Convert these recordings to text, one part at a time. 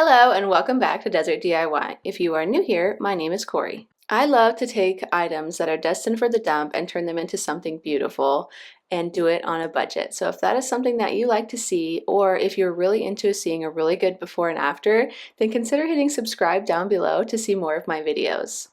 Hello and welcome back to Desert DIY. If you are new here, my name is Cory. I love to take items that are destined for the dump and turn them into something beautiful and do it on a budget. So if that is something that you like to see, or if you're really into seeing a really good before and after, then consider hitting subscribe down below to see more of my videos.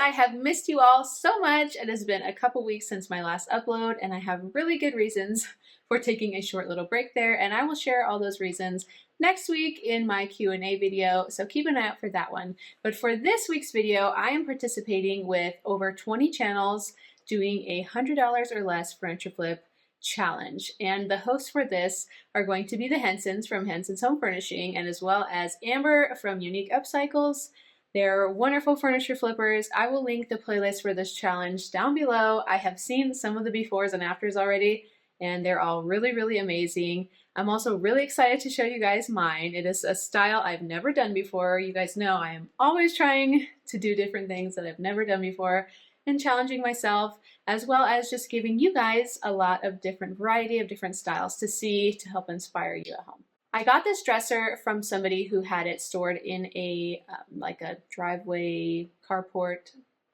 I have missed you all so much. It has been a couple weeks since my last upload, and I have really good reasons for taking a short little break there, and I will share all those reasons next week in my Q&A video, so keep an eye out for that one. But for this week's video, I am participating with over 20 channels doing a $100 or less furniture flip challenge, and the hosts for this are going to be the Hensons from Henson's Home Furnishing, and as well as Amber from Unique Upcycles. They're wonderful furniture flippers. I will link the playlist for this challenge down below. I have seen some of the befores and afters already, and they're all really, really amazing. I'm also really excited to show you guys mine. It is a style I've never done before. You guys know I am always trying to do different things that I've never done before and challenging myself, as well as just giving you guys a lot of different variety of different styles to see to help inspire you at home. I got this dresser from somebody who had it stored in a like a driveway carport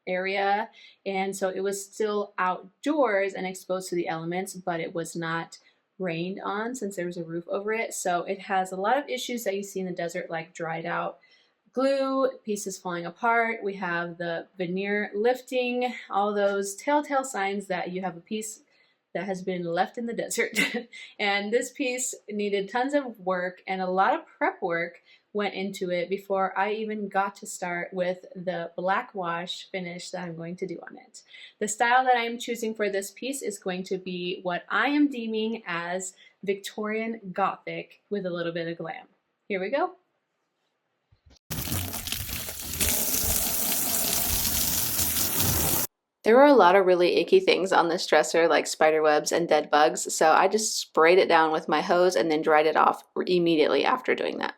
area, and so it was still outdoors and exposed to the elements, but it was not rained on since there was a roof over it. So it has a lot of issues that you see in the desert, like dried out glue, pieces falling apart. We have the veneer lifting, all those telltale signs that you have a piece that has been left in the desert. And this piece needed tons of work, and a lot of prep work went into it before I even got to start with the black wash finish that I'm going to do on it. The style that I'm choosing for this piece is going to be what I am deeming as Victorian Gothic with a little bit of glam. Here we go. There were a lot of really icky things on this dresser, like spider webs and dead bugs, so I just sprayed it down with my hose and then dried it off immediately after doing that.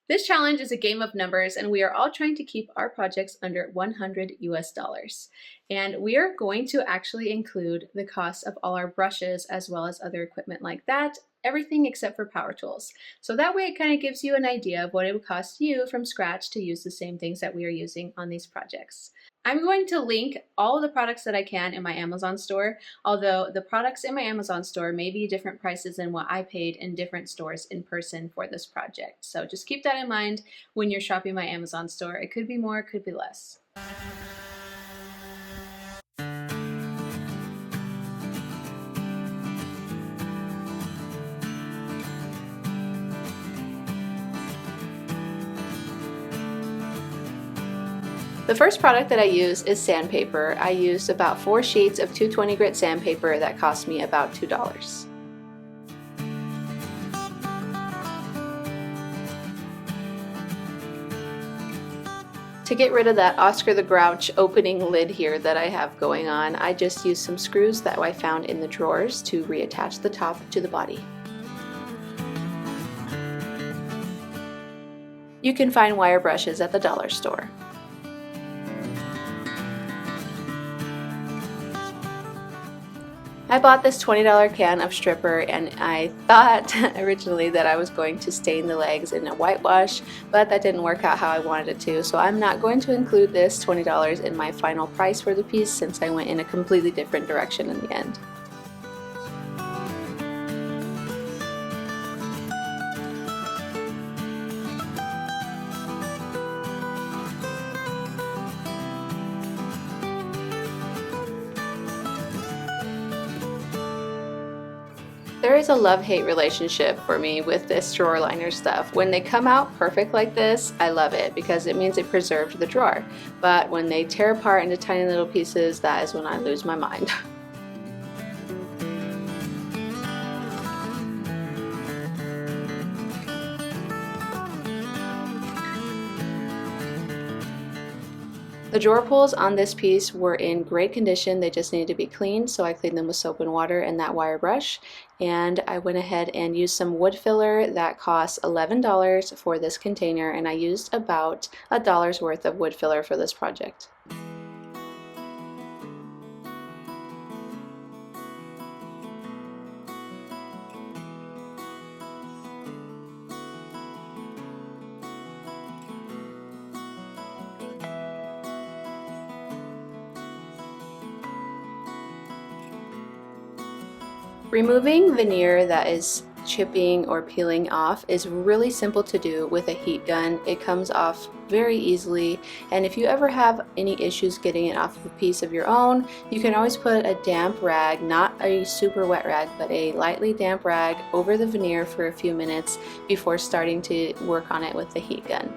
This challenge is a game of numbers, and we are all trying to keep our projects under $100 US. And we are going to actually include the cost of all our brushes as well as other equipment like that, everything except for power tools. So that way it kind of gives you an idea of what it would cost you from scratch to use the same things that we are using on these projects. I'm going to link all of the products that I can in my Amazon store, although the products in my Amazon store may be different prices than what I paid in different stores in person for this project. So just keep that in mind when you're shopping my Amazon store. It could be more, it could be less. The first product that I use is sandpaper. I used about 4 sheets of 220 grit sandpaper that cost me about $2. To get rid of that Oscar the Grouch opening lid here that I have going on, I just used some screws that I found in the drawers to reattach the top to the body. You can find wire brushes at the dollar store. I bought this $20 can of stripper, and I thought originally that I was going to stain the legs in a whitewash, but that didn't work out how I wanted it to, so I'm not going to include this $20 in my final price for the piece since I went in a completely different direction in the end. There is a love-hate relationship for me with this drawer liner stuff. When they come out perfect like this, I love it because it means it preserved the drawer. But when they tear apart into tiny little pieces, that is when I lose my mind. The drawer pulls on this piece were in great condition. They just needed to be cleaned, so I cleaned them with soap and water and that wire brush. And I went ahead and used some wood filler that cost $11 for this container, and I used about $1 worth of wood filler for this project. Removing veneer that is chipping or peeling off is really simple to do with a heat gun. It comes off very easily, and if you ever have any issues getting it off of a piece of your own, you can always put a damp rag, not a super wet rag, but a lightly damp rag over the veneer for a few minutes before starting to work on it with the heat gun.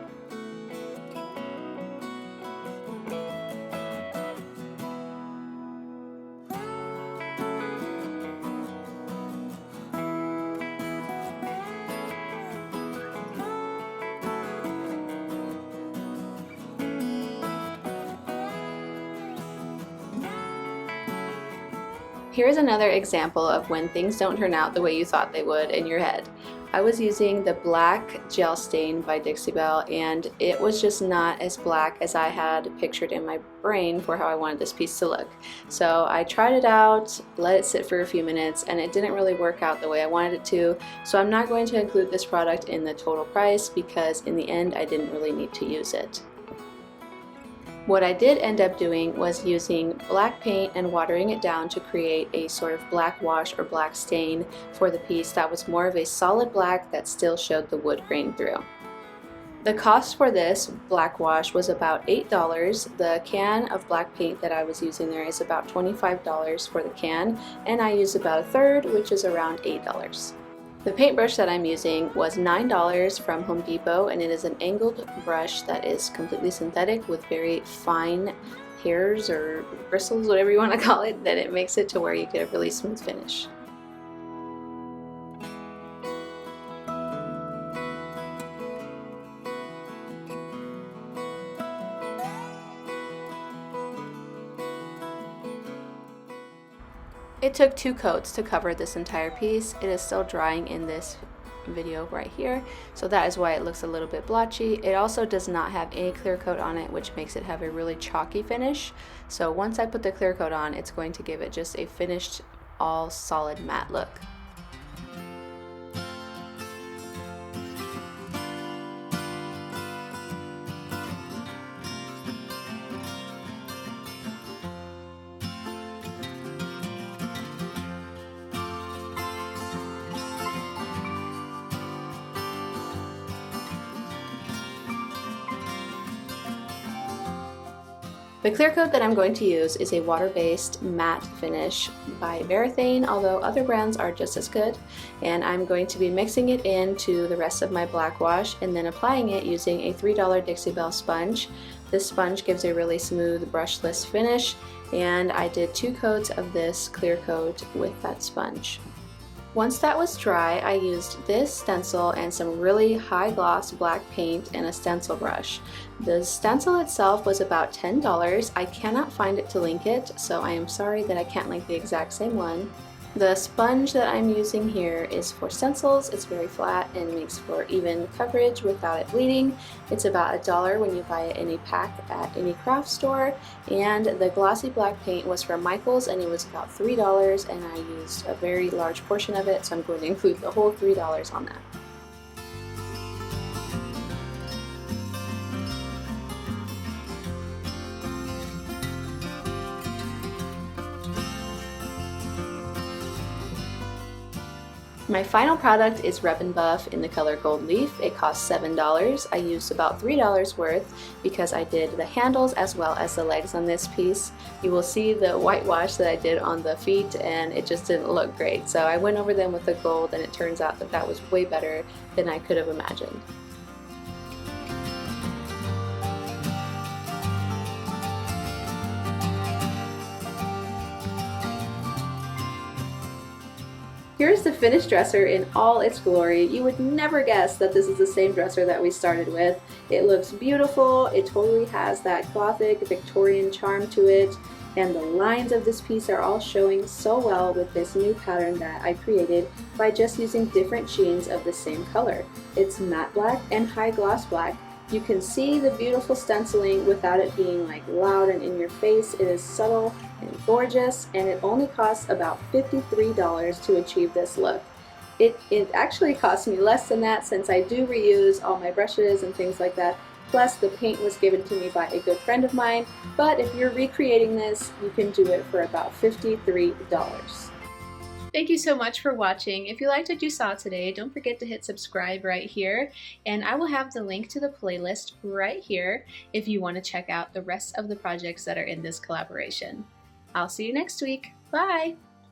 Here's another example of when things don't turn out the way you thought they would in your head. I was using the black gel stain by Dixie Belle, and it was just not as black as I had pictured in my brain for how I wanted this piece to look. So I tried it out, let it sit for a few minutes, and it didn't really work out the way I wanted it to. So I'm not going to include this product in the total price because in the end I didn't really need to use it. What I did end up doing was using black paint and watering it down to create a sort of black wash or black stain for the piece that was more of a solid black that still showed the wood grain through. The cost for this black wash was about $8. The can of black paint that I was using there is about $25 for the can, and I used about a third, which is around $8. The paintbrush that I'm using was $9 from Home Depot, and it is an angled brush that is completely synthetic with very fine hairs or bristles, whatever you want to call it, that it makes it to where you get a really smooth finish. It took 2 coats to cover this entire piece. It is still drying in this video right here, so that is why it looks a little bit blotchy. It also does not have any clear coat on it, which makes it have a really chalky finish. So once I put the clear coat on, it's going to give it just a finished, all solid matte look. The clear coat that I'm going to use is a water-based matte finish by Varathane, although other brands are just as good. And I'm going to be mixing it into the rest of my black wash and then applying it using a $3 Dixie Belle sponge. This sponge gives a really smooth brushless finish, and I did 2 coats of this clear coat with that sponge. Once that was dry, I used this stencil and some really high gloss black paint and a stencil brush. The stencil itself was about $10. I cannot find it to link it, so I am sorry that I can't link the exact same one. The sponge that I'm using here is for stencils. It's very flat and makes for even coverage without it bleeding. It's about $1 when you buy it in a pack at any craft store. And the glossy black paint was from Michael's, and it was about $3, and I used a very large portion of it, so I'm going to include the whole $3 on that. My final product is Rub and Buff in the color Gold Leaf. It costs $7. I used about $3 worth because I did the handles as well as the legs on this piece. You will see the whitewash that I did on the feet, and it just didn't look great. So I went over them with the gold, and it turns out that that was way better than I could have imagined. Here's the finished dresser in all its glory. You would never guess that this is the same dresser that we started with. It looks beautiful. It totally has that Gothic Victorian charm to it, and the lines of this piece are all showing so well with this new pattern that I created by just using different sheens of the same color. It's matte black and high gloss black. You can see the beautiful stenciling without it being like loud and in your face. It is subtle and gorgeous, and it only costs about $53 to achieve this look. It actually cost me less than that, since I do reuse all my brushes and things like that. Plus the paint was given to me by a good friend of mine, but if you're recreating this, you can do it for about $53. Thank you so much for watching. If you liked what you saw today, don't forget to hit subscribe right here, and I will have the link to the playlist right here if you want to check out the rest of the projects that are in this collaboration. I'll see you next week. Bye!